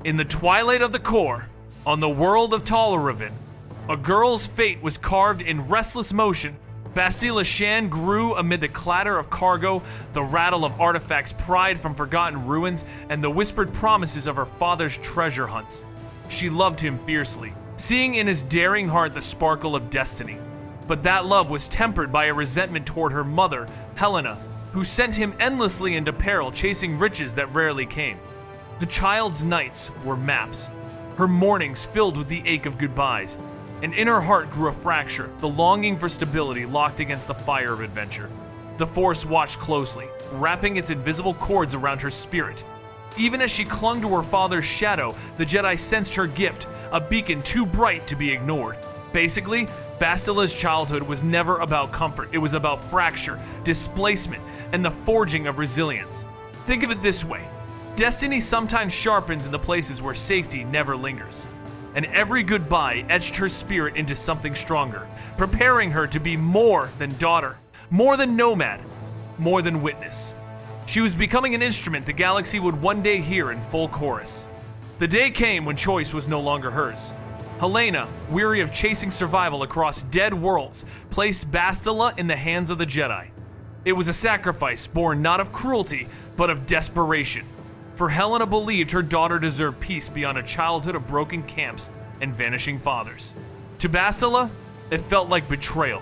In the twilight of the core, on the world of Talravin, a girl's fate was carved in restless motion. Bastila Shan grew amid the clatter of cargo, the rattle of artifacts pried from forgotten ruins, and the whispered promises of her father's treasure hunts. She loved him fiercely, seeing in his daring heart the sparkle of destiny. But that love was tempered by a resentment toward her mother, Helena, who sent him endlessly into peril, chasing riches that rarely came. The child's nights were maps, her mornings filled with the ache of goodbyes, and in her heart grew a fracture, the longing for stability locked against the fire of adventure. The Force watched closely, wrapping its invisible cords around her spirit. Even as she clung to her father's shadow, the Jedi sensed her gift, a beacon too bright to be ignored. Basically, Bastila's childhood was never about comfort. It was about fracture, displacement, and the forging of resilience. Think of it this way. Destiny sometimes sharpens in the places where safety never lingers. And every goodbye etched her spirit into something stronger, preparing her to be more than daughter, more than nomad, more than witness. She was becoming an instrument the galaxy would one day hear in full chorus. The day came when choice was no longer hers. Helena, weary of chasing survival across dead worlds, placed Bastila in the hands of the Jedi. It was a sacrifice born not of cruelty, but of desperation. For Helena believed her daughter deserved peace beyond a childhood of broken camps and vanishing fathers. To Bastila, it felt like betrayal.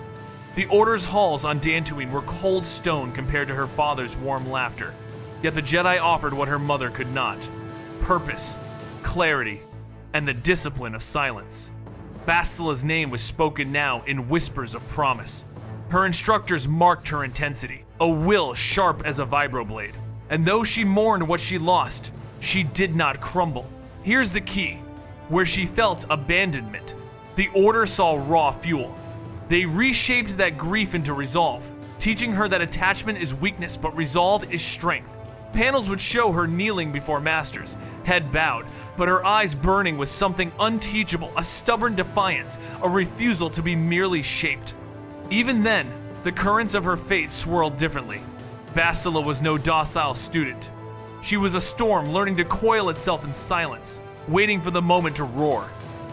The Order's halls on Dantooine were cold stone compared to her father's warm laughter. Yet the Jedi offered what her mother could not: purpose, clarity, and the discipline of silence. Bastila's name was spoken now in whispers of promise. Her instructors marked her intensity, a will sharp as a vibroblade. And though she mourned what she lost, she did not crumble. Here's the key. Where she felt abandonment, the Order saw raw fuel. They reshaped that grief into resolve, teaching her that attachment is weakness but resolve is strength. Panels would show her kneeling before masters, head bowed, but her eyes burning with something unteachable, a stubborn defiance, a refusal to be merely shaped. Even then, the currents of her fate swirled differently. Bastila was no docile student. She was a storm learning to coil itself in silence, waiting for the moment to roar.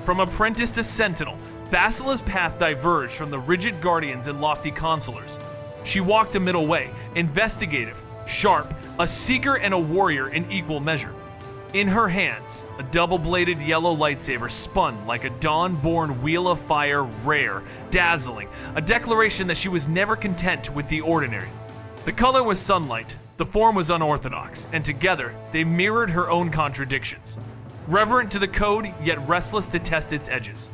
From apprentice to sentinel, Bastila's path diverged from the rigid guardians and lofty consulars. She walked a middle way, investigative, sharp, a seeker and a warrior in equal measure. In her hands, a double-bladed yellow lightsaber spun like a dawn-born wheel of fire, rare, dazzling, a declaration that she was never content with the ordinary. The color was sunlight, the form was unorthodox, and together they mirrored her own contradictions. Reverent to the code, yet restless to test its edges.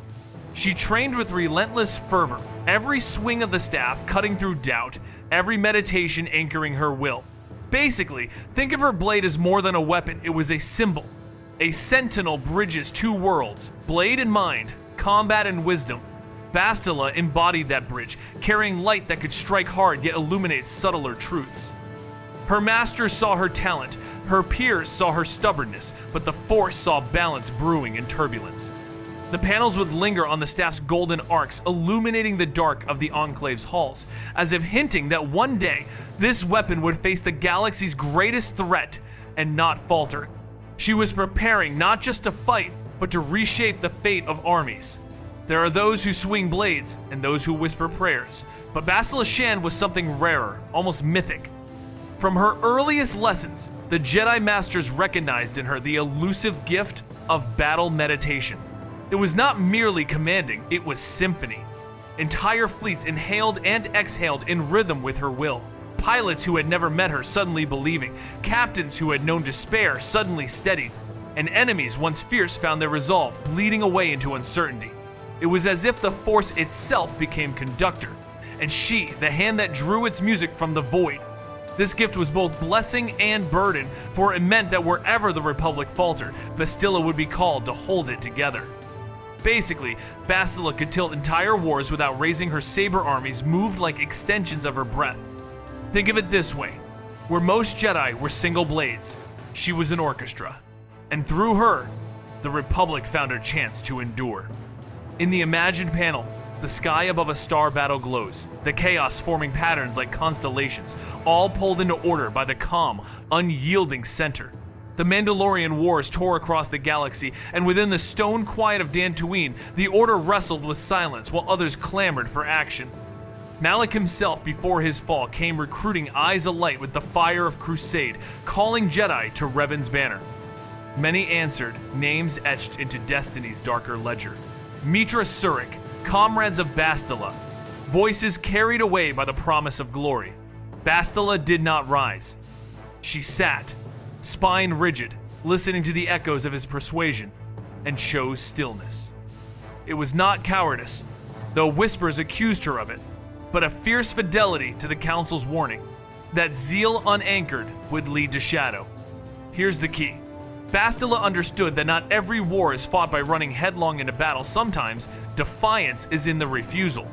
She trained with relentless fervor, every swing of the staff cutting through doubt, every meditation anchoring her will. Basically, think of her blade as more than a weapon, it was a symbol. A sentinel bridges two worlds, blade and mind, combat and wisdom. Bastila embodied that bridge, carrying light that could strike hard yet illuminate subtler truths. Her masters saw her talent, her peers saw her stubbornness, but the Force saw balance brewing in turbulence. The panels would linger on the staff's golden arcs, illuminating the dark of the Enclave's halls, as if hinting that one day this weapon would face the galaxy's greatest threat and not falter. She was preparing not just to fight, but to reshape the fate of armies. There are those who swing blades and those who whisper prayers, but Bastila Shan was something rarer, almost mythic. From her earliest lessons, the Jedi Masters recognized in her the elusive gift of battle meditation. It was not merely commanding, it was symphony. Entire fleets inhaled and exhaled in rhythm with her will. Pilots who had never met her suddenly believing, captains who had known despair suddenly steadied, and enemies once fierce found their resolve bleeding away into uncertainty. It was as if the Force itself became conductor, and she, the hand that drew its music from the void. This gift was both blessing and burden, for it meant that wherever the Republic faltered, Bastila would be called to hold it together. Basically, Bastila could tilt entire wars without raising her saber armies moved like extensions of her breath. Think of it this way, where most Jedi were single blades, she was an orchestra. And through her, the Republic found a chance to endure. In the imagined panel, the sky above a star battle glows, the chaos forming patterns like constellations, all pulled into order by the calm, unyielding center. The Mandalorian wars tore across the galaxy, and within the stone quiet of Dantooine, the Order wrestled with silence while others clamored for action. Malak himself, before his fall, came recruiting eyes alight with the fire of crusade, calling Jedi to Revan's banner. Many answered, names etched into destiny's darker ledger. Mitra Surik, comrades of Bastila, voices carried away by the promise of glory. Bastila did not rise. She sat, spine rigid, listening to the echoes of his persuasion, and chose stillness. It was not cowardice, though whispers accused her of it, but a fierce fidelity to the Council's warning that zeal unanchored would lead to shadow. Here's the key. Bastila understood that not every war is fought by running headlong into battle. Sometimes, defiance is in the refusal.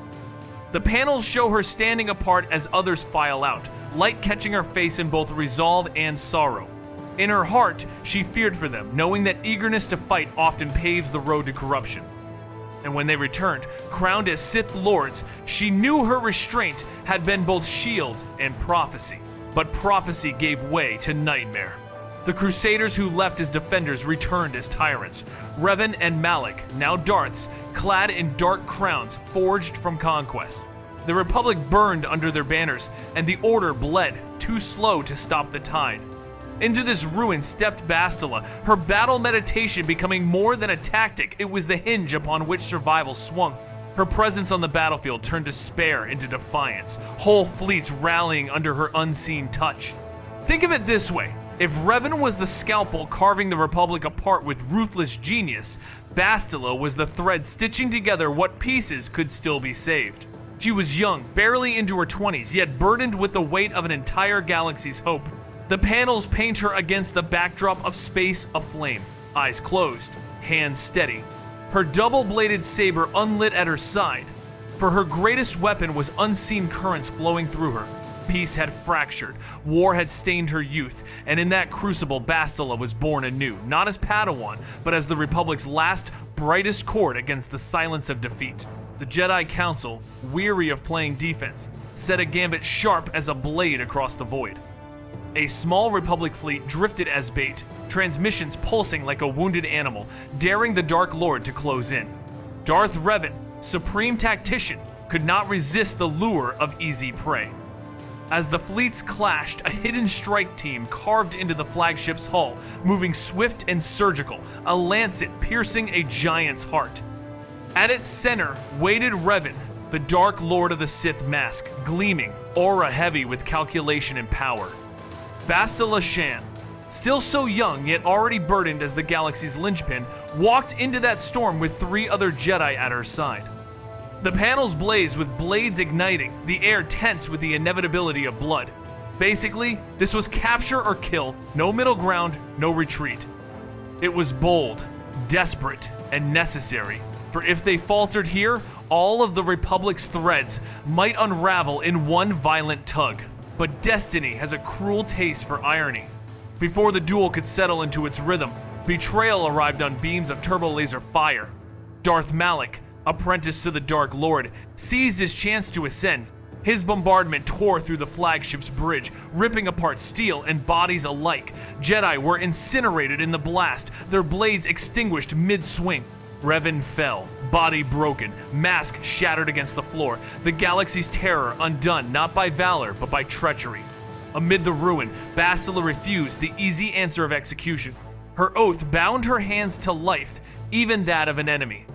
The panels show her standing apart as others file out, light catching her face in both resolve and sorrow. In her heart, she feared for them, knowing that eagerness to fight often paves the road to corruption. And when they returned, crowned as Sith Lords, she knew her restraint had been both shield and prophecy. But prophecy gave way to nightmare. The Crusaders who left as defenders returned as tyrants. Revan and Malak, now Darths, clad in dark crowns forged from conquest. The Republic burned under their banners, and the Order bled, too slow to stop the tide. Into this ruin stepped Bastila, her battle meditation becoming more than a tactic. It was the hinge upon which survival swung. Her presence on the battlefield turned despair into defiance, whole fleets rallying under her unseen touch. Think of it this way. If Revan was the scalpel carving the Republic apart with ruthless genius, Bastila was the thread stitching together what pieces could still be saved. She was young, barely into her 20s, yet burdened with the weight of an entire galaxy's hope. The panels paint her against the backdrop of space aflame, eyes closed, hands steady. Her double-bladed saber unlit at her side, for her greatest weapon was unseen currents flowing through her. Peace had fractured, war had stained her youth, and in that crucible Bastila was born anew, not as Padawan, but as the Republic's last, brightest chord against the silence of defeat. The Jedi Council, weary of playing defense, set a gambit sharp as a blade across the void. A small Republic fleet drifted as bait, transmissions pulsing like a wounded animal, daring the Dark Lord to close in. Darth Revan, supreme tactician, could not resist the lure of easy prey. As the fleets clashed, a hidden strike team carved into the flagship's hull, moving swift and surgical, a lancet piercing a giant's heart. At its center waited Revan, the Dark Lord of the Sith mask, gleaming, aura heavy with calculation and power. Bastila Shan, still so young yet already burdened as the galaxy's linchpin, walked into that storm with 3 other Jedi at her side. The panels blazed with blades igniting, the air tense with the inevitability of blood. Basically, this was capture or kill, no middle ground, no retreat. It was bold, desperate, and necessary, for if they faltered here, all of the Republic's threads might unravel in one violent tug. But destiny has a cruel taste for irony. Before the duel could settle into its rhythm, betrayal arrived on beams of turbo-laser fire. Darth Malak, apprentice to the Dark Lord, seized his chance to ascend. His bombardment tore through the flagship's bridge, ripping apart steel and bodies alike. Jedi were incinerated in the blast, their blades extinguished mid-swing. Revan fell, body broken, mask shattered against the floor, the galaxy's terror undone not by valor but by treachery. Amid the ruin, Bastila refused the easy answer of execution. Her oath bound her hands to life, even that of an enemy.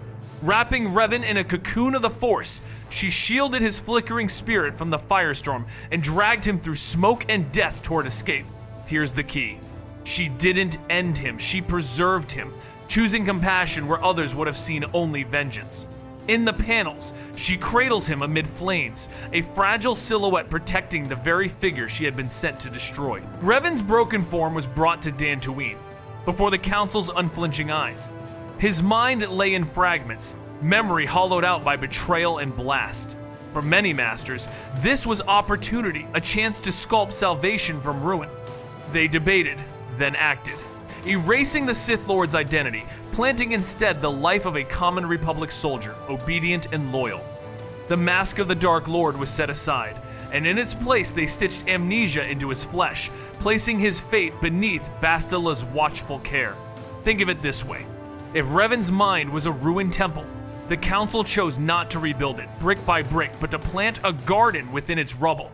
Wrapping Revan in a cocoon of the Force, she shielded his flickering spirit from the firestorm and dragged him through smoke and death toward escape. Here's the key. She didn't end him, she preserved him, choosing compassion where others would have seen only vengeance. In the panels, she cradles him amid flames, a fragile silhouette protecting the very figure she had been sent to destroy. Revan's broken form was brought to Dantooine, before the Council's unflinching eyes. His mind lay in fragments, memory hollowed out by betrayal and blast. For many masters, this was opportunity, a chance to sculpt salvation from ruin. They debated, then acted, erasing the Sith Lord's identity, planting instead the life of a common Republic soldier, obedient and loyal. The mask of the Dark Lord was set aside, and in its place they stitched amnesia into his flesh, placing his fate beneath Bastila's watchful care. Think of it this way. If Revan's mind was a ruined temple, the council chose not to rebuild it brick by brick, but to plant a garden within its rubble,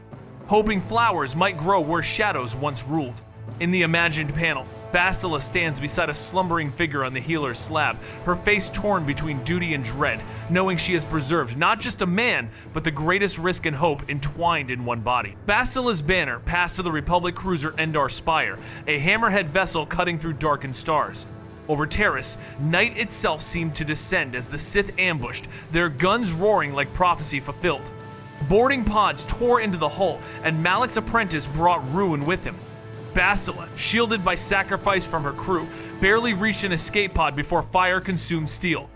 hoping flowers might grow where shadows once ruled. In the imagined panel, Bastila stands beside a slumbering figure on the healer's slab, her face torn between duty and dread, knowing she has preserved not just a man, but the greatest risk and hope entwined in one body. Bastila's banner passed to the Republic cruiser Endar Spire, a hammerhead vessel cutting through darkened stars. Over Terrace, night itself seemed to descend as the Sith ambushed, their guns roaring like prophecy fulfilled. Boarding pods tore into the hull, and Malak's apprentice brought ruin with him. Bastila, shielded by sacrifice from her crew, barely reached an escape pod before fire consumed steel.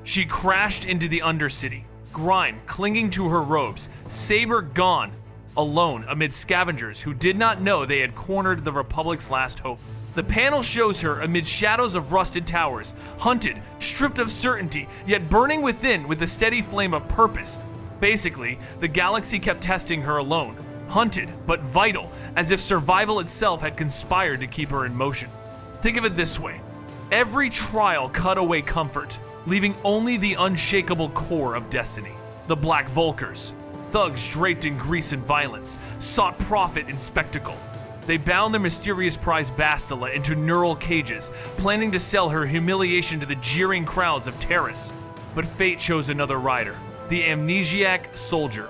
She crashed into the Undercity, grime clinging to her robes, saber gone, alone amid scavengers who did not know they had cornered the Republic's last hope. The panel shows her amid shadows of rusted towers, hunted, stripped of certainty, yet burning within with a steady flame of purpose. Basically, the galaxy kept testing her alone, hunted but vital, as if survival itself had conspired to keep her in motion. Think of it this way. Every trial cut away comfort, leaving only the unshakable core of destiny. The Black Vulkars, thugs draped in grease and violence, sought profit in spectacle. They bound their mysterious prize Bastila into neural cages, planning to sell her humiliation to the jeering crowds of Terrace. But fate chose another rider, the amnesiac soldier.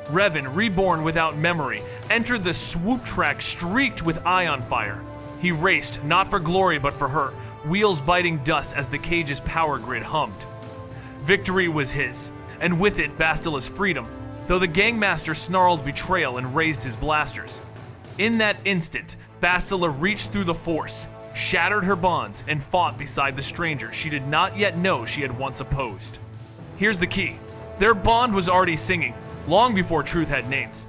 Revan, reborn without memory, entered the swoop track streaked with ion fire. He raced, not for glory but for her, wheels biting dust as the cage's power grid hummed. Victory was his, and with it Bastila's freedom, though the gangmaster snarled betrayal and raised his blasters. In that instant, Bastila reached through the Force, shattered her bonds, and fought beside the stranger she did not yet know she had once opposed. Here's the key. Their bond was already singing, long before truth had names.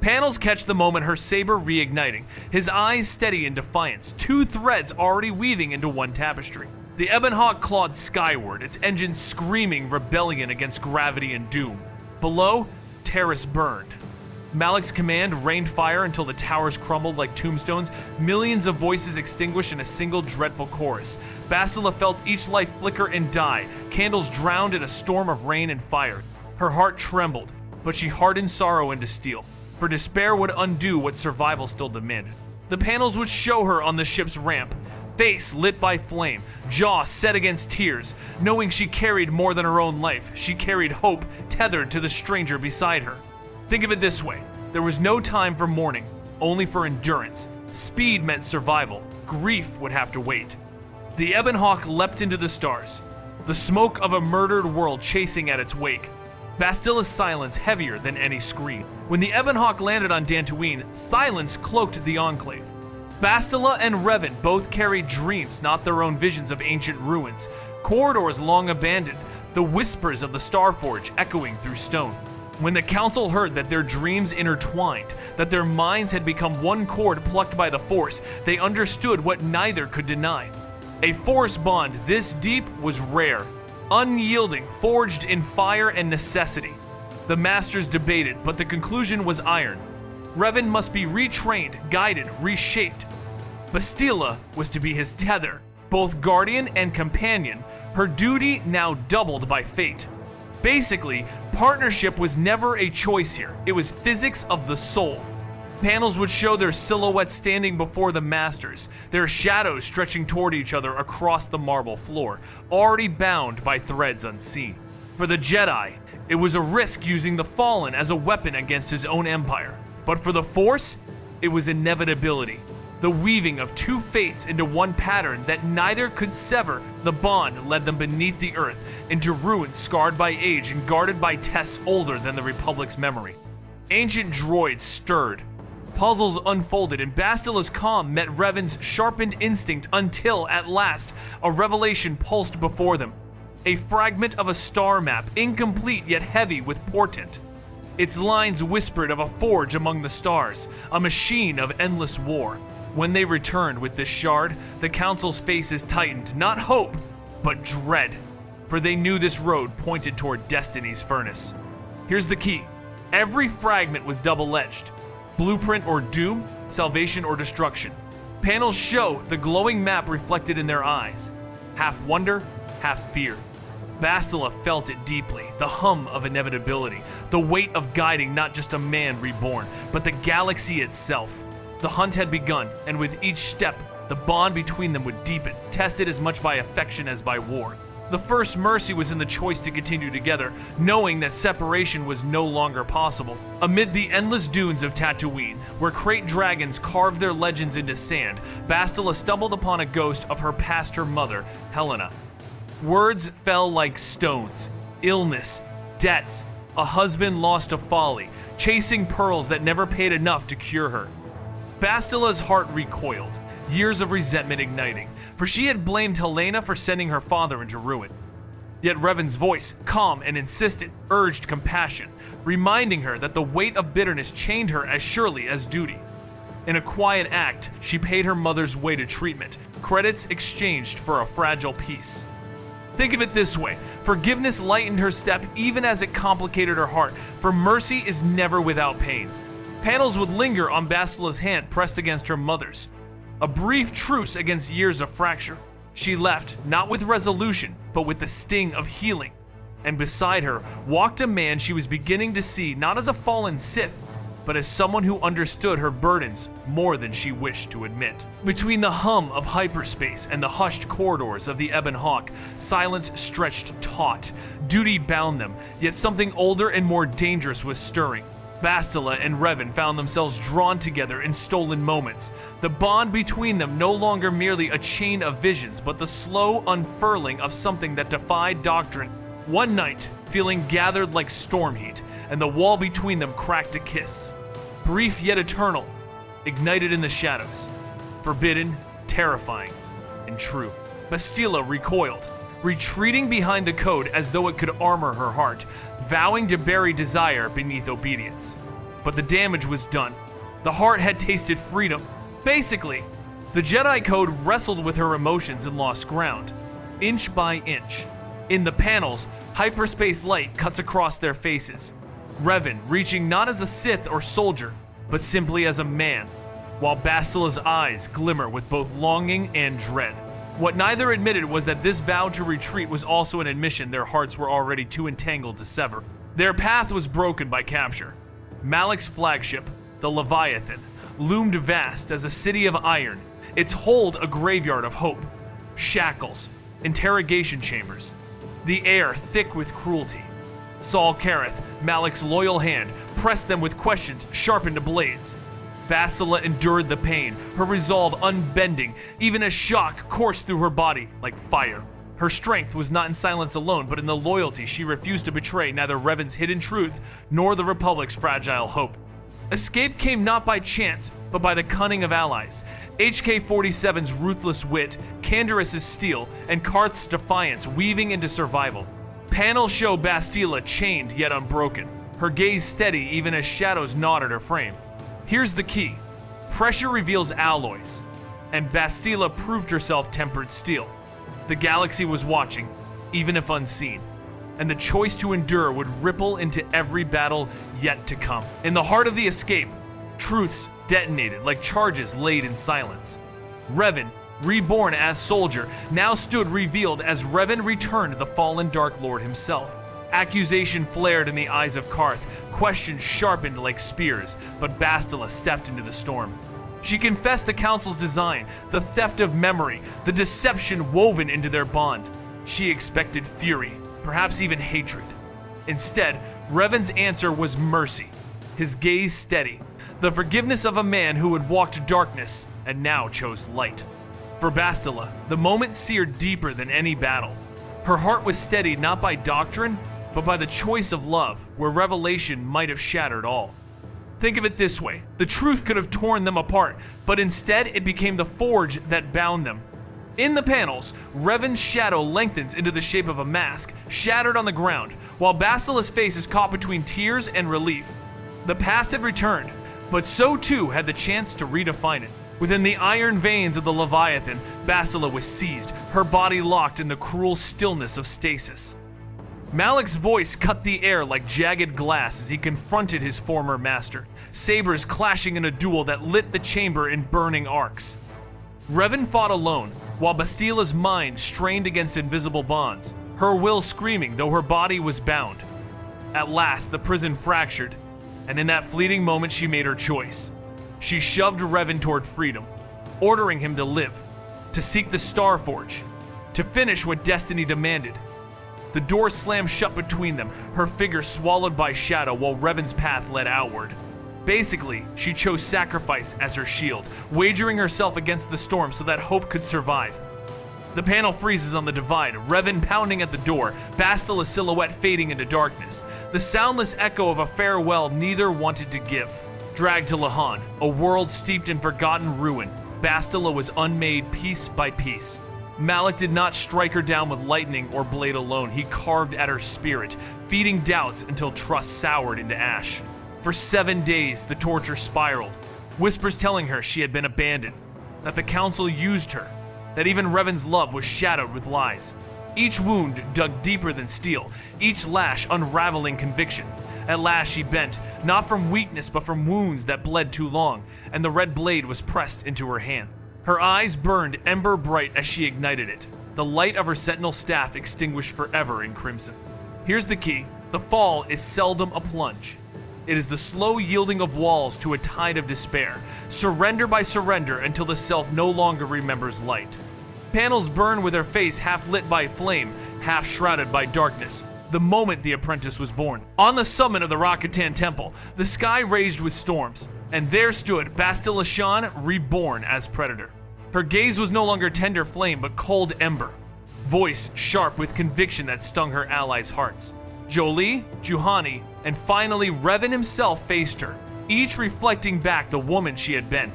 Panels catch the moment her saber reigniting, his eyes steady in defiance, two threads already weaving into one tapestry. The Ebonhawk clawed skyward, its engine screaming rebellion against gravity and doom. Below, Terrace burned. Malak's command rained fire until the towers crumbled like tombstones, millions of voices extinguished in a single dreadful chorus. Bastila felt each life flicker and die, candles drowned in a storm of rain and fire. Her heart trembled, but she hardened sorrow into steel, for despair would undo what survival still demanded. The panels would show her on the ship's ramp, face lit by flame, jaw set against tears, knowing she carried more than her own life. She carried hope tethered to the stranger beside her. Think of it this way. There was no time for mourning, only for endurance. Speed meant survival. Grief would have to wait. The Ebonhawk leapt into the stars, the smoke of a murdered world chasing at its wake. Bastila's silence heavier than any scream. When the Ebonhawk landed on Dantooine, silence cloaked the Enclave. Bastila and Revan both carried dreams, not their own visions of ancient ruins, corridors long abandoned, the whispers of the Starforge echoing through stone. When the Council heard that their dreams intertwined, that their minds had become one cord plucked by the Force, they understood what neither could deny. A Force bond this deep was rare, unyielding, forged in fire and necessity. The Masters debated, but the conclusion was iron. Revan must be retrained, guided, reshaped. Bastila was to be his tether, both guardian and companion, her duty now doubled by fate. Basically, partnership was never a choice here. It was physics of the soul. Panels would show their silhouettes standing before the Masters, their shadows stretching toward each other across the marble floor, already bound by threads unseen. For the Jedi, it was a risk using the Fallen as a weapon against his own empire. But for the Force, it was inevitability. The weaving of two fates into one pattern that neither could sever. The bond led them beneath the earth, into ruins scarred by age and guarded by tests older than the Republic's memory. Ancient droids stirred. Puzzles unfolded, and Bastila's calm met Revan's sharpened instinct until, at last, a revelation pulsed before them. A fragment of a star map, incomplete yet heavy with portent. Its lines whispered of a forge among the stars, a machine of endless war. When they returned with this shard, the Council's faces tightened, not hope, but dread, for they knew this road pointed toward destiny's furnace. Here's the key. Every fragment was double-edged. Blueprint or doom, salvation or destruction. Panels show the glowing map reflected in their eyes. Half wonder, half fear. Bastila felt it deeply, the hum of inevitability, the weight of guiding not just a man reborn, but the galaxy itself. The hunt had begun, and with each step, the bond between them would deepen, tested as much by affection as by war. The first mercy was in the choice to continue together, knowing that separation was no longer possible. Amid the endless dunes of Tatooine, where krayt dragons carved their legends into sand, Bastila stumbled upon a ghost of her pastor mother, Helena. Words fell like stones. Illness, debts, a husband lost to folly, chasing pearls that never paid enough to cure her. Bastila's heart recoiled, years of resentment igniting, for she had blamed Helena for sending her father into ruin. Yet Revan's voice, calm and insistent, urged compassion, reminding her that the weight of bitterness chained her as surely as duty. In a quiet act, she paid her mother's way to treatment, credits exchanged for a fragile peace. Think of it this way, forgiveness lightened her step even as it complicated her heart, for mercy is never without pain. Panels would linger on Bastila's hand pressed against her mother's. A brief truce against years of fracture. She left, not with resolution, but with the sting of healing. And beside her walked a man she was beginning to see not as a fallen Sith, but as someone who understood her burdens more than she wished to admit. Between the hum of hyperspace and the hushed corridors of the Ebon Hawk, silence stretched taut. Duty bound them, yet something older and more dangerous was stirring. Bastila and Revan found themselves drawn together in stolen moments. The bond between them no longer merely a chain of visions, but the slow unfurling of something that defied doctrine. One night, feeling gathered like storm heat, and the wall between them cracked a kiss. Brief yet eternal, ignited in the shadows. Forbidden, terrifying, and true. Bastila recoiled, retreating behind the code as though it could armor her heart, vowing to bury desire beneath obedience. But the damage was done. The heart had tasted freedom. Basically, the Jedi Code wrestled with her emotions and lost ground, inch by inch. In the panels, hyperspace light cuts across their faces. Revan reaching not as a Sith or soldier, but simply as a man, while Bastila's eyes glimmer with both longing and dread. What neither admitted was that this vow to retreat was also an admission their hearts were already too entangled to sever. Their path was broken by capture. Malak's flagship, the Leviathan, loomed vast as a city of iron, its hold a graveyard of hope. Shackles, interrogation chambers, the air thick with cruelty. Saul Kareth, Malak's loyal hand, pressed them with questions sharpened to blades. Bastila endured the pain, her resolve unbending, even as shock coursed through her body like fire. Her strength was not in silence alone, but in the loyalty she refused to betray neither Revan's hidden truth nor the Republic's fragile hope. Escape came not by chance, but by the cunning of allies. HK-47's ruthless wit, Canderous' steel, and Karth's defiance weaving into survival. Panels show Bastila chained yet unbroken, her gaze steady even as shadows gnawed at her frame. Here's the key. Pressure reveals alloys, and Bastila proved herself tempered steel. The galaxy was watching, even if unseen, and the choice to endure would ripple into every battle yet to come. In the heart of the escape, truths detonated like charges laid in silence. Revan, reborn as soldier, now stood revealed as Revan returned the fallen Dark Lord himself. Accusation flared in the eyes of Karth, questions sharpened like spears, but Bastila stepped into the storm. She confessed the Council's design, the theft of memory, the deception woven into their bond. She expected fury, perhaps even hatred. Instead, Revan's answer was mercy, his gaze steady, the forgiveness of a man who had walked darkness and now chose light. For Bastila, the moment seared deeper than any battle. Her heart was steadied not by doctrine, but by the choice of love, where revelation might have shattered all. Think of it this way, the truth could have torn them apart, but instead it became the forge that bound them. In the panels, Revan's shadow lengthens into the shape of a mask, shattered on the ground, while Bastila's face is caught between tears and relief. The past had returned, but so too had the chance to redefine it. Within the iron veins of the Leviathan, Bastila was seized, her body locked in the cruel stillness of stasis. Malak's voice cut the air like jagged glass as he confronted his former master, sabers clashing in a duel that lit the chamber in burning arcs. Revan fought alone, while Bastila's mind strained against invisible bonds, her will screaming though her body was bound. At last, the prison fractured, and in that fleeting moment she made her choice. She shoved Revan toward freedom, ordering him to live, to seek the Star Forge, to finish what destiny demanded. The door slammed shut between them, her figure swallowed by shadow while Revan's path led outward. Basically, she chose sacrifice as her shield, wagering herself against the storm so that hope could survive. The panel freezes on the divide, Revan pounding at the door, Bastila's silhouette fading into darkness. The soundless echo of a farewell neither wanted to give. Dragged to Lahan, a world steeped in forgotten ruin, Bastila was unmade piece by piece. Malak did not strike her down with lightning or blade alone. He carved at her spirit, feeding doubts until trust soured into ash. For 7 days, the torture spiraled, whispers telling her she had been abandoned, that the council used her, that even Revan's love was shadowed with lies. Each wound dug deeper than steel, each lash unraveling conviction. At last she bent, not from weakness but from wounds that bled too long, and the red blade was pressed into her hand. Her eyes burned ember bright as she ignited it, the light of her sentinel staff extinguished forever in crimson. Here's the key: the fall is seldom a plunge. It is the slow yielding of walls to a tide of despair, surrender by surrender until the self no longer remembers light. Panels burn with her face half lit by flame, half shrouded by darkness. The moment the apprentice was born. On the summit of the Rakatan Temple, the sky raged with storms, and there stood Bastila Shan, reborn as Predator. Her gaze was no longer tender flame, but cold ember. Voice sharp with conviction that stung her allies' hearts. Jolie, Juhani, and finally Revan himself faced her, each reflecting back the woman she had been,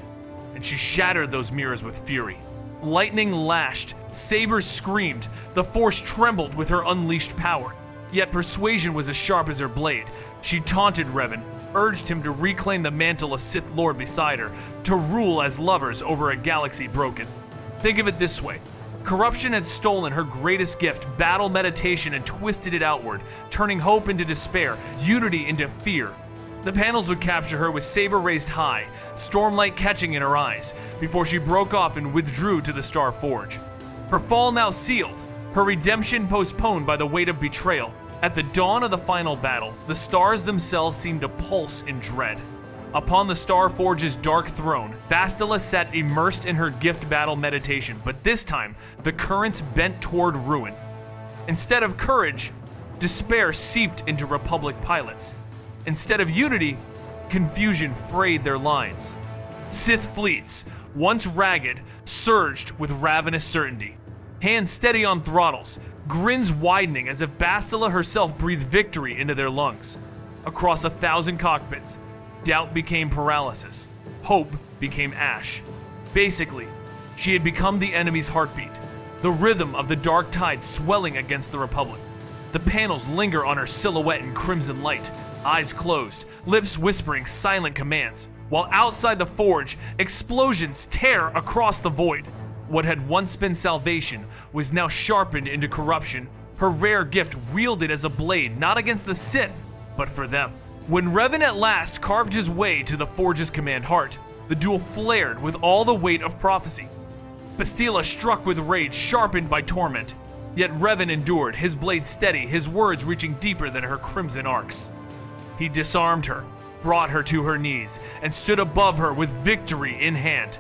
and she shattered those mirrors with fury. Lightning lashed, sabers screamed, the Force trembled with her unleashed power. Yet persuasion was as sharp as her blade. She taunted Revan, urged him to reclaim the mantle of Sith Lord beside her, to rule as lovers over a galaxy broken. Think of it this way. Corruption had stolen her greatest gift, battle meditation, and twisted it outward, turning hope into despair, unity into fear. The panels would capture her with saber raised high, stormlight catching in her eyes, before she broke off and withdrew to the Star Forge. Her fall now sealed, her redemption postponed by the weight of betrayal. At the dawn of the final battle, the stars themselves seemed to pulse in dread. Upon the Star Forge's dark throne, Bastila sat immersed in her gift battle meditation, but this time, the currents bent toward ruin. Instead of courage, despair seeped into Republic pilots. Instead of unity, confusion frayed their lines. Sith fleets, once ragged, surged with ravenous certainty. Hands steady on throttles, grins widening as if Bastila herself breathed victory into their lungs. Across 1,000 cockpits, doubt became paralysis. Hope became ash. Basically, she had become the enemy's heartbeat, the rhythm of the dark tide swelling against the Republic. The panels linger on her silhouette in crimson light, eyes closed, lips whispering silent commands, while outside the forge, explosions tear across the void. What had once been salvation was now sharpened into corruption, her rare gift wielded as a blade not against the Sith, but for them. When Revan at last carved his way to the Forge's command heart, the duel flared with all the weight of prophecy. Bastila struck with rage sharpened by torment, yet Revan endured, his blade steady, his words reaching deeper than her crimson arcs. He disarmed her, brought her to her knees, and stood above her with victory in hand.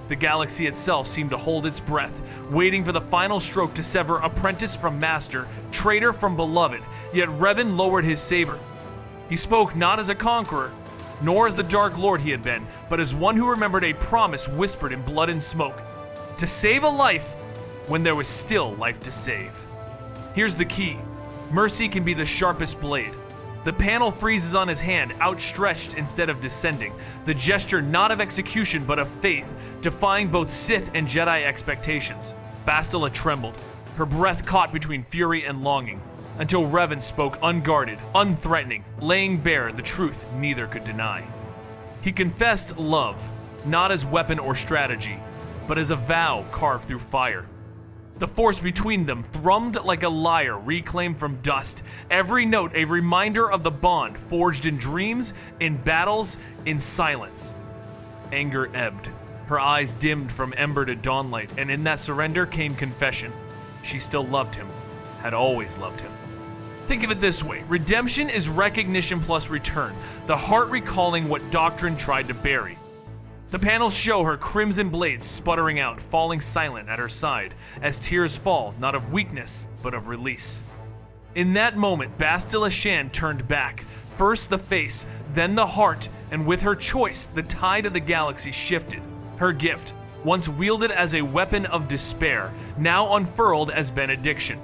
The galaxy itself seemed to hold its breath, waiting for the final stroke to sever apprentice from master, traitor from beloved, yet Revan lowered his saber. He spoke not as a conqueror, nor as the Dark Lord he had been, but as one who remembered a promise whispered in blood and smoke, to save a life when there was still life to save. Here's the key: mercy can be the sharpest blade. The panel freezes on his hand, outstretched instead of descending, the gesture not of execution but of faith, defying both Sith and Jedi expectations. Bastila trembled, her breath caught between fury and longing, until Revan spoke unguarded, unthreatening, laying bare the truth neither could deny. He confessed love, not as weapon or strategy, but as a vow carved through fire. The force between them thrummed like a lyre reclaimed from dust, every note a reminder of the bond forged in dreams, in battles, in silence. Anger ebbed. Her eyes dimmed from ember to dawnlight, and in that surrender came confession. She still loved him, had always loved him. Think of it this way: redemption is recognition plus return, the heart recalling what doctrine tried to bury. The panels show her crimson blades sputtering out, falling silent at her side, as tears fall, not of weakness, but of release. In that moment, Bastila Shan turned back, first the face, then the heart, and with her choice, the tide of the galaxy shifted. Her gift, once wielded as a weapon of despair, now unfurled as benediction.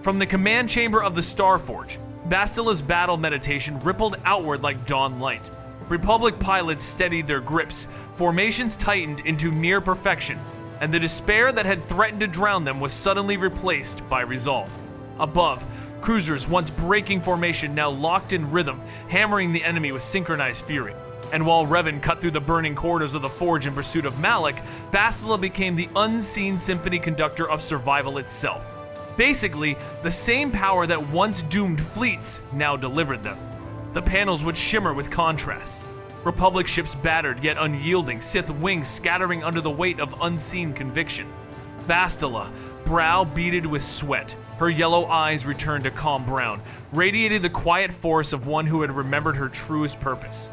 From the command chamber of the Starforge, Bastila's battle meditation rippled outward like dawn light. Republic pilots steadied their grips, formations tightened into near perfection, and the despair that had threatened to drown them was suddenly replaced by resolve. Above, cruisers once breaking formation now locked in rhythm, hammering the enemy with synchronized fury. And while Revan cut through the burning corridors of the Forge in pursuit of Malak, Bastila became the unseen symphony conductor of survival itself. Basically, the same power that once doomed fleets now delivered them. The panels would shimmer with contrasts. Republic ships battered yet unyielding, Sith wings scattering under the weight of unseen conviction. Bastila, brow beaded with sweat, her yellow eyes returned to calm brown, radiated the quiet force of one who had remembered her truest purpose.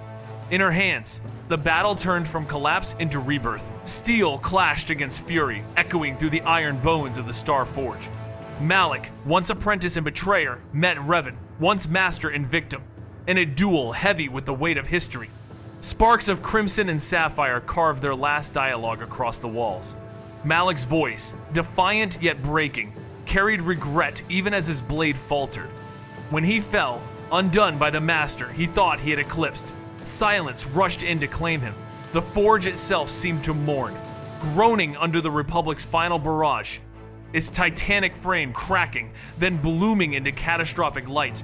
In her hands, the battle turned from collapse into rebirth. Steel clashed against fury, echoing through the iron bones of the Starforge. Malak, once apprentice and betrayer, met Revan, once master and victim, in a duel heavy with the weight of history. Sparks of crimson and sapphire carved their last dialogue across the walls. Malak's voice, defiant yet breaking, carried regret even as his blade faltered. When he fell, undone by the master he thought he had eclipsed, silence rushed in to claim him. The Forge itself seemed to mourn, groaning under the Republic's final barrage, its titanic frame cracking, then blooming into catastrophic light.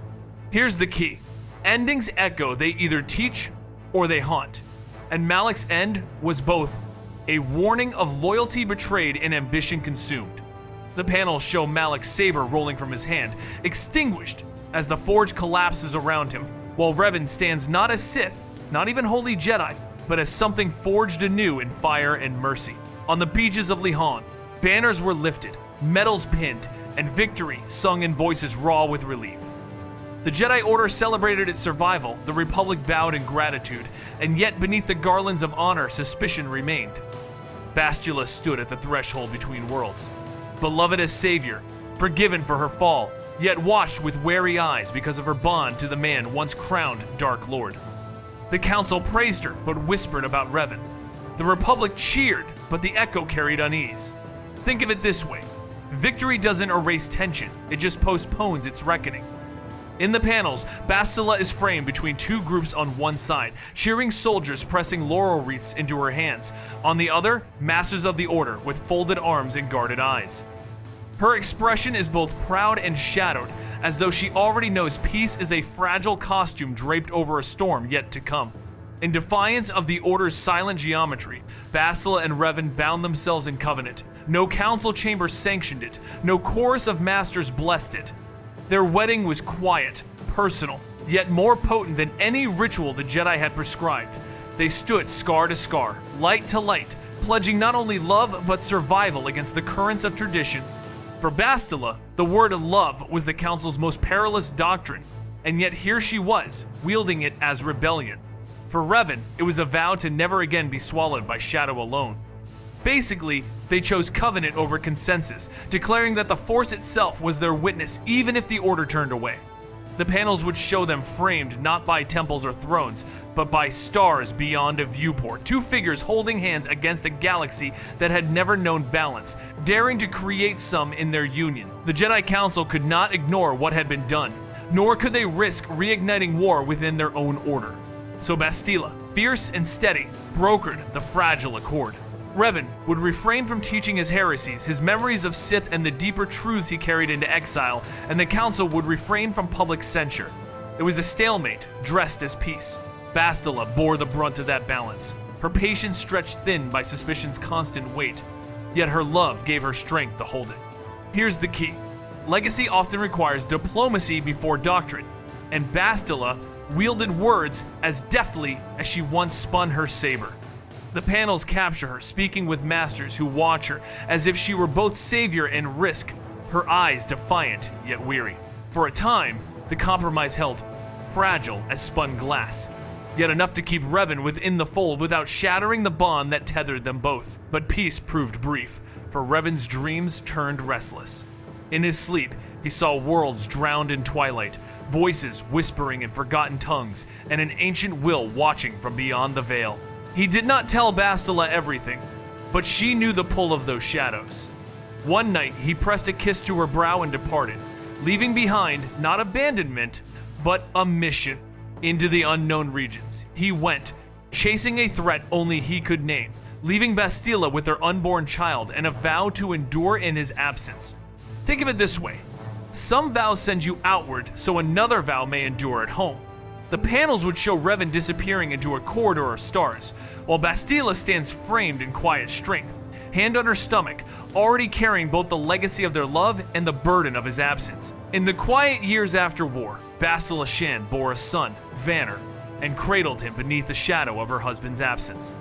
Here's the key. Endings echo, they either teach or they haunt. And Malak's end was both, a warning of loyalty betrayed and ambition consumed. The panels show Malak's saber rolling from his hand, extinguished as the Forge collapses around him, while Revan stands not as Sith, not even holy Jedi, but as something forged anew in fire and mercy. On the beaches of Lihan, banners were lifted, medals pinned, and victory sung in voices raw with relief. The Jedi Order celebrated its survival, the Republic bowed in gratitude, and yet beneath the garlands of honor, suspicion remained. Bastila stood at the threshold between worlds, beloved as savior, forgiven for her fall, yet watched with wary eyes because of her bond to the man once crowned Dark Lord. The Council praised her, but whispered about Revan. The Republic cheered, but the echo carried unease. Think of it this way. Victory doesn't erase tension, it just postpones its reckoning. In the panels, Bastila is framed between two groups on one side, cheering soldiers pressing laurel wreaths into her hands. On the other, masters of the Order with folded arms and guarded eyes. Her expression is both proud and shadowed, as though she already knows peace is a fragile costume draped over a storm yet to come. In defiance of the Order's silent geometry, Bastila and Revan bound themselves in covenant. No council chamber sanctioned it, no chorus of masters blessed it. Their wedding was quiet, personal, yet more potent than any ritual the Jedi had prescribed. They stood scar to scar, light to light, pledging not only love but survival against the currents of tradition. For Bastila, the word love was the Council's most perilous doctrine, and yet here she was, wielding it as rebellion. For Revan, it was a vow to never again be swallowed by shadow alone. Basically, they chose covenant over consensus, declaring that the Force itself was their witness even if the Order turned away. The panels would show them framed not by temples or thrones, but by stars beyond a viewport, two figures holding hands against a galaxy that had never known balance, daring to create some in their union. The Jedi Council could not ignore what had been done, nor could they risk reigniting war within their own order. So Bastila, fierce and steady, brokered the fragile accord. Revan would refrain from teaching his heresies, his memories of Sith and the deeper truths he carried into exile, and the Council would refrain from public censure. It was a stalemate, dressed as peace. Bastila bore the brunt of that balance, her patience stretched thin by suspicion's constant weight, yet her love gave her strength to hold it. Here's the key. Legacy often requires diplomacy before doctrine, and Bastila wielded words as deftly as she once spun her saber. The panels capture her speaking with masters who watch her as if she were both savior and risk, her eyes defiant yet weary. For a time, the compromise held, fragile as spun glass, yet enough to keep Revan within the fold without shattering the bond that tethered them both. But peace proved brief, for Revan's dreams turned restless. In his sleep, he saw worlds drowned in twilight, voices whispering in forgotten tongues, and an ancient will watching from beyond the veil. He did not tell Bastila everything, but she knew the pull of those shadows. One night, he pressed a kiss to her brow and departed, leaving behind not abandonment, but a mission. Into the unknown regions he went, chasing a threat only he could name, leaving Bastila with their unborn child and a vow to endure in his absence. Think of it this way. Some vows send you outward so another vow may endure at home. The panels would show Revan disappearing into a corridor of stars, while Bastila stands framed in quiet strength, hand on her stomach, already carrying both the legacy of their love and the burden of his absence. In the quiet years after war, Bastila Shan bore a son, Vanner, and cradled him beneath the shadow of her husband's absence.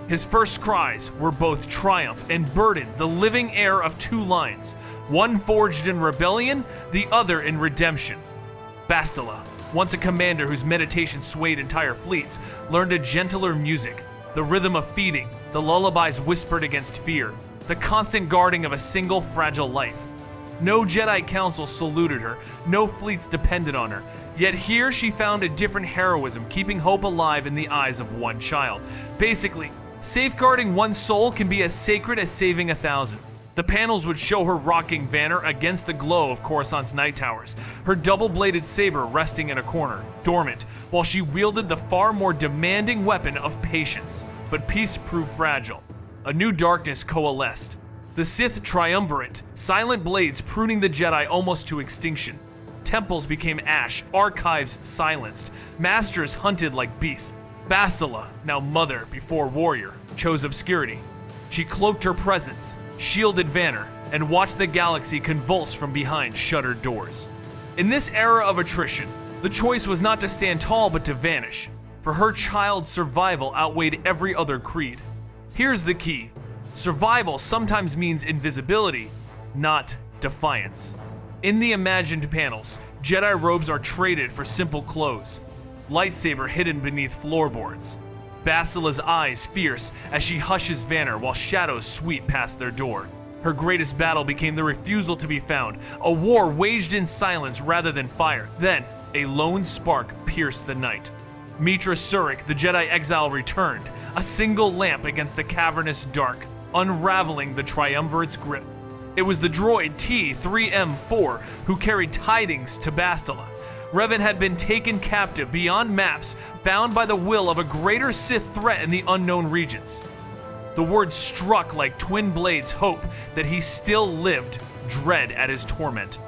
His first cries were both triumph and burdened the living heir of two lines, one forged in rebellion, the other in redemption. Bastila, once a commander whose meditation swayed entire fleets, learned a gentler music, the rhythm of feeding, the lullabies whispered against fear, the constant guarding of a single fragile life. No Jedi council saluted her, no fleets depended on her, yet here she found a different heroism keeping hope alive in the eyes of one child. Basically, safeguarding one soul can be as sacred as saving 1,000. The panels would show her rocking Vanner against the glow of Coruscant's night towers, her double-bladed saber resting in a corner, dormant, while she wielded the far more demanding weapon of patience. But peace proved fragile. A new darkness coalesced. The Sith triumvirate, silent blades pruning the Jedi almost to extinction. Temples became ash, archives silenced, masters hunted like beasts. Bastila, now mother before warrior, chose obscurity. She cloaked her presence, shielded Vanner, and watched the galaxy convulse from behind shuttered doors. In this era of attrition, the choice was not to stand tall but to vanish, for her child's survival outweighed every other creed. Here's the key. Survival sometimes means invisibility, not defiance. In the imagined panels, Jedi robes are traded for simple clothes, lightsaber hidden beneath floorboards. Bastila's eyes fierce as she hushes Vanner while shadows sweep past their door. Her greatest battle became the refusal to be found, a war waged in silence rather than fire. Then, a lone spark pierced the night. Mitra Surik, the Jedi exile, returned, a single lamp against the cavernous dark, unraveling the Triumvirate's grip. It was the droid T-3M4 who carried tidings to Bastila. Revan had been taken captive beyond maps, bound by the will of a greater Sith threat in the unknown regions. The words struck like twin blades hope that he still lived, dread at his torment.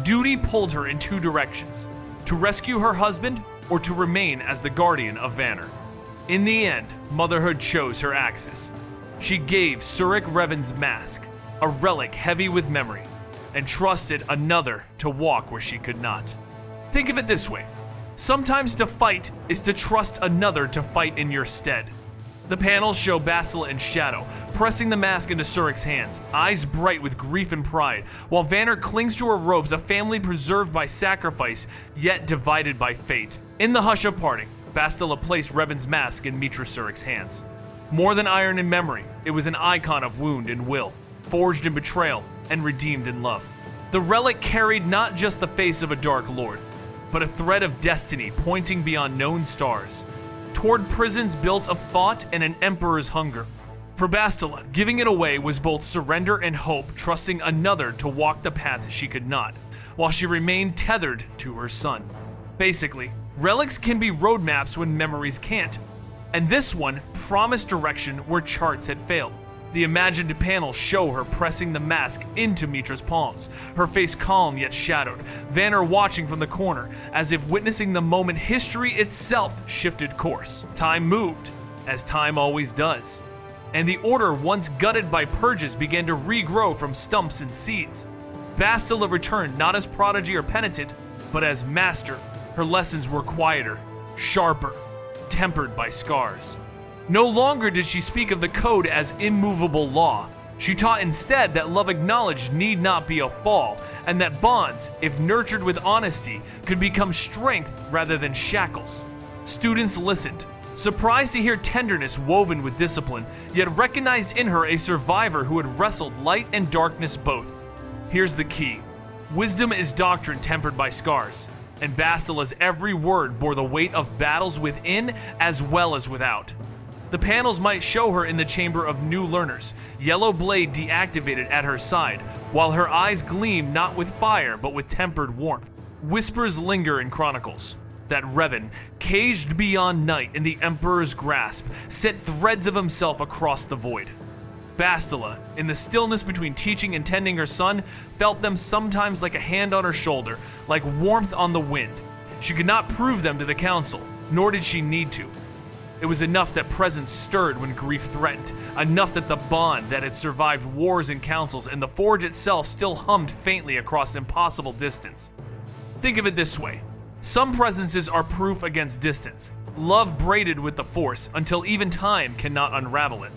Duty pulled her in two directions, to rescue her husband or to remain as the guardian of Vanner. In the end, motherhood chose her axis. She gave Surik Revan's mask, a relic heavy with memory, and trusted another to walk where she could not. Think of it this way. Sometimes to fight is to trust another to fight in your stead. The panels show Bastila in shadow, pressing the mask into Surik's hands, eyes bright with grief and pride, while Vanner clings to her robes, a family preserved by sacrifice, yet divided by fate. In the hush of parting, Bastila placed Revan's mask in Mitra Surik's hands. More than iron in memory, it was an icon of wound and will, forged in betrayal and redeemed in love. The relic carried not just the face of a Dark Lord, but a thread of destiny pointing beyond known stars, toward prisons built of thought and an emperor's hunger. For Bastila, giving it away was both surrender and hope, trusting another to walk the path she could not, while she remained tethered to her son. Basically, relics can be roadmaps when memories can't, and this one promised direction where charts had failed. The imagined panels show her pressing the mask into Mitra's palms, her face calm yet shadowed, Vanner watching from the corner, as if witnessing the moment history itself shifted course. Time moved, as time always does, and the Order once gutted by purges began to regrow from stumps and seeds. Bastila returned not as prodigy or penitent, but as master. Her lessons were quieter, sharper, tempered by scars. No longer did she speak of the code as immovable law. She taught instead that love acknowledged need not be a fall, and that bonds, if nurtured with honesty, could become strength rather than shackles. Students listened, surprised to hear tenderness woven with discipline, yet recognized in her a survivor who had wrestled light and darkness both. Here's the key. Wisdom is doctrine tempered by scars, and Bastila's every word bore the weight of battles within as well as without. The panels might show her in the chamber of new learners, yellow blade deactivated at her side, while her eyes gleam not with fire but with tempered warmth. Whispers linger in chronicles that Revan, caged beyond night in the Emperor's grasp, sent threads of himself across the void. Bastila, in the stillness between teaching and tending her son, felt them sometimes like a hand on her shoulder, like warmth on the wind. She could not prove them to the council, nor did she need to. It was enough that presence stirred when grief threatened, enough that the bond that had survived wars and councils and the forge itself still hummed faintly across impossible distance. Think of it this way. Some presences are proof against distance, love braided with the Force until even time cannot unravel it.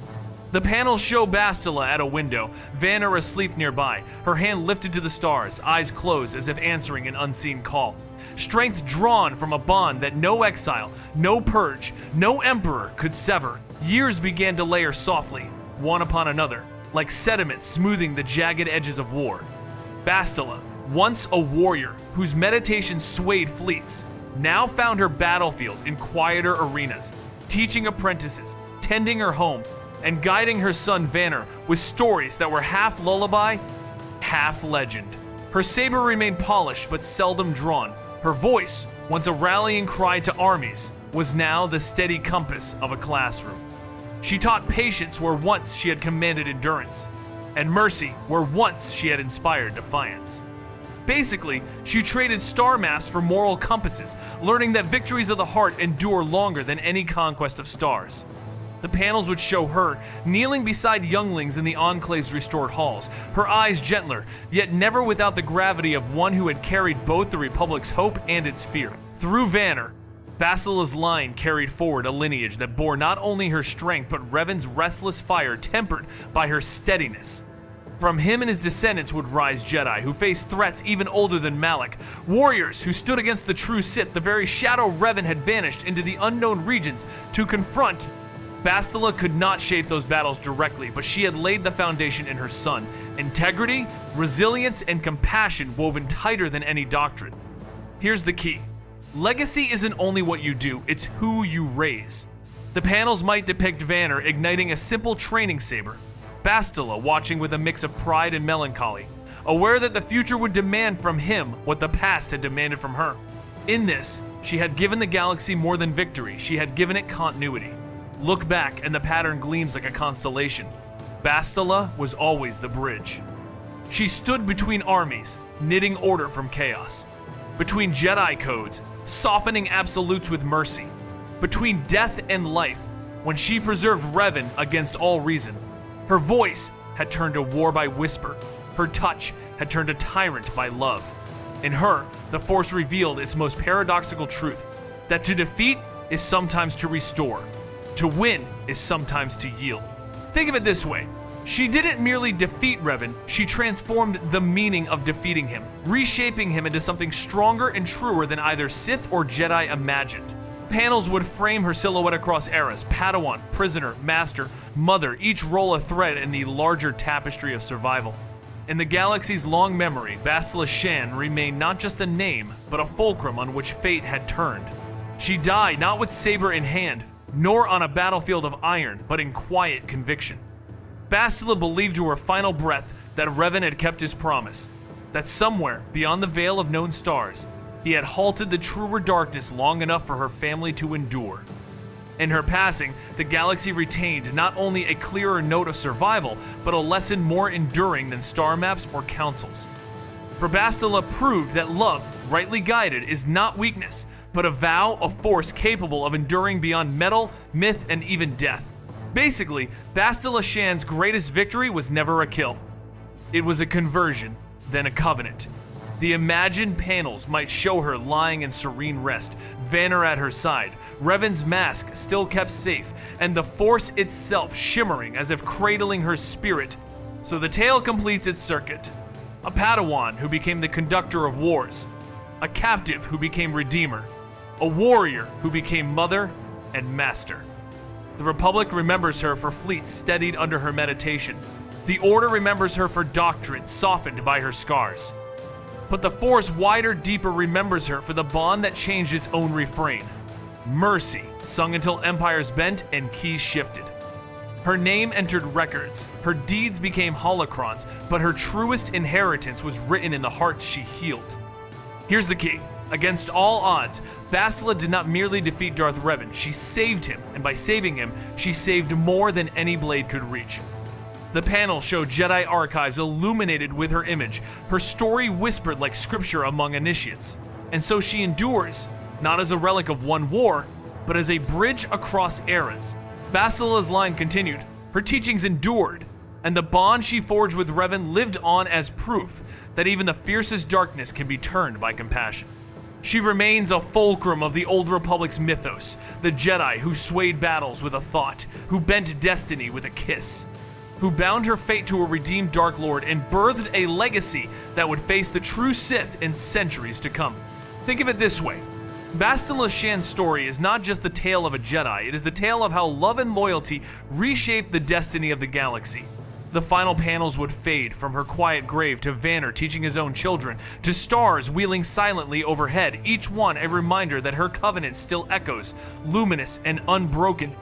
The panels show Bastila at a window, Vanner asleep nearby, her hand lifted to the stars, eyes closed as if answering an unseen call. Strength drawn from a bond that no exile, no purge, no emperor could sever. Years began to layer softly, one upon another, like sediment smoothing the jagged edges of war. Bastila, once a warrior whose meditation swayed fleets, now found her battlefield in quieter arenas, teaching apprentices, tending her home, and guiding her son Vanner with stories that were half lullaby, half legend. Her saber remained polished but seldom drawn. Her voice, once a rallying cry to armies, was now the steady compass of a classroom. She taught patience where once she had commanded endurance, and mercy where once she had inspired defiance. Basically, she traded star maps for moral compasses, learning that victories of the heart endure longer than any conquest of stars. The panels would show her kneeling beside younglings in the Enclave's restored halls, her eyes gentler, yet never without the gravity of one who had carried both the Republic's hope and its fear. Through Vanner, Bastila's line carried forward a lineage that bore not only her strength but Revan's restless fire tempered by her steadiness. From him and his descendants would rise Jedi who faced threats even older than Malak, warriors who stood against the true Sith, the very shadow Revan had vanished into the unknown regions to confront. Bastila could not shape those battles directly, but she had laid the foundation in her son. Integrity, resilience, and compassion woven tighter than any doctrine. Here's the key. Legacy isn't only what you do, it's who you raise. The panels might depict Vanner igniting a simple training saber, Bastila watching with a mix of pride and melancholy, aware that the future would demand from him what the past had demanded from her. In this, she had given the galaxy more than victory, she had given it continuity. Look back and the pattern gleams like a constellation. Bastila was always the bridge. She stood between armies, knitting order from chaos. Between Jedi codes, softening absolutes with mercy. Between death and life, when she preserved Revan against all reason. Her voice had turned a war by whisper. Her touch had turned a tyrant by love. In her, the Force revealed its most paradoxical truth, that to defeat is sometimes to restore. To win is sometimes to yield. Think of it this way. She didn't merely defeat Revan, she transformed the meaning of defeating him, reshaping him into something stronger and truer than either Sith or Jedi imagined. Panels would frame her silhouette across eras, Padawan, prisoner, master, mother, each roll a thread in the larger tapestry of survival. In the galaxy's long memory, Bastila Shan remained not just a name, but a fulcrum on which fate had turned. She died not with saber in hand, nor on a battlefield of iron, but in quiet conviction. Bastila believed to her final breath that Revan had kept his promise, that somewhere beyond the veil of known stars, he had halted the truer darkness long enough for her family to endure. In her passing, the galaxy retained not only a clearer note of survival, but a lesson more enduring than star maps or councils. For Bastila proved that love, rightly guided, is not weakness, but a vow of force capable of enduring beyond metal, myth, and even death. Basically, Bastila Shan's greatest victory was never a kill. It was a conversion, then a covenant. The imagined panels might show her lying in serene rest, Vanner at her side, Revan's mask still kept safe, and the Force itself shimmering as if cradling her spirit. So the tale completes its circuit. A Padawan who became the conductor of wars, a captive who became redeemer, a warrior who became mother and master. The Republic remembers her for fleets steadied under her meditation. The Order remembers her for doctrine softened by her scars. But the Force wider, deeper remembers her for the bond that changed its own refrain. Mercy, sung until empires bent and keys shifted. Her name entered records, her deeds became holocrons, but her truest inheritance was written in the hearts she healed. Here's the key. Against all odds, Bastila did not merely defeat Darth Revan, she saved him, and by saving him, she saved more than any blade could reach. The panel showed Jedi archives illuminated with her image, her story whispered like scripture among initiates. And so she endures, not as a relic of one war, but as a bridge across eras. Bastila's line continued, her teachings endured, and the bond she forged with Revan lived on as proof that even the fiercest darkness can be turned by compassion. She remains a fulcrum of the Old Republic's mythos, the Jedi who swayed battles with a thought, who bent destiny with a kiss, who bound her fate to a redeemed Dark Lord and birthed a legacy that would face the true Sith in centuries to come. Think of it this way. Bastila Shan's story is not just the tale of a Jedi, it is the tale of how love and loyalty reshaped the destiny of the galaxy. The final panels would fade from her quiet grave to Vanner teaching his own children, to stars wheeling silently overhead, each one a reminder that her covenant still echoes, luminous and unbroken,